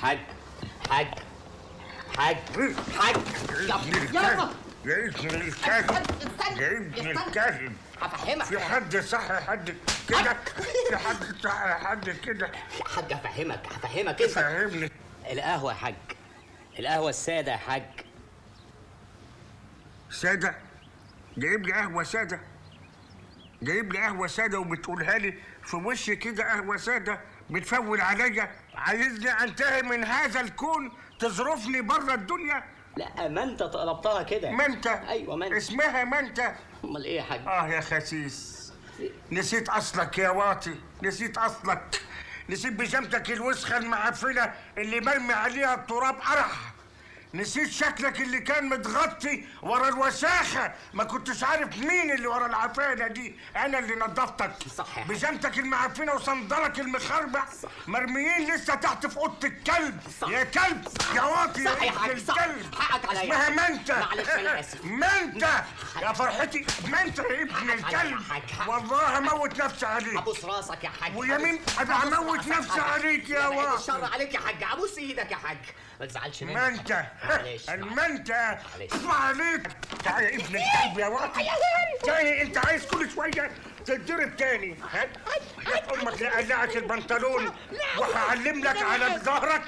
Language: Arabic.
حاج حاج حاج حاج يلا يا ابن الكلب، يا ابن الكلب، هفهمك. في حد صح حد كده؟ في حد صح حد كده؟ يا حاج هفهمك انت. فهمني. القهوة يا حاج، القهوة السادة يا حاج. سادة؟ جايب لي قهوة سادة؟ جايب لي قهوة سادة وبتقولها لي في وشي كده قهوة سادة؟ بتفول عليا؟ عايزني انتهي من هذا الكون تظرفني بره الدنيا؟ لا ما انت طلبتها كده. ما انت؟ ايوه ما انت. اسمها ما انت؟ امال ايه يا حاج؟ يا خسيس، نسيت اصلك يا واطي، نسيت اصلك، نسيت بيجامتك الوسخه المعفنه اللي مرمي عليها التراب قرح، نسيت شكلك اللي كان متغطي ورا الوساخه، ما كنتش عارف مين اللي ورا العفانه دي، انا اللي نظفتك. صح يا حاج. بيجامتك المعفنه وصندلك المخربع مرميين لسه تحت في اوضه الكلب. صح. يا كلب يا واطي صح يا يا ابن حاج، صح. الكلب. حقك عليا. اسمها منت. معلش انا اسف. منت يا فرحتي، منت يا ابن الكلب، والله هموت نفسي عليك. ابوس راسك يا حاج. ويمين ابقى هموت نفسي عليك يا واطي. الشر عليك يا حاج، ابوس ايدك يا حاج، ما تزعلش مني. منت معلش. المنت معلش. اطلع عليك. تعالى يا ابن الكلب يا واطي تاني، انت عايز كل شويه تتضرب تاني. هات امك لقلعك البنطلون وهعلم لك على ظهرك.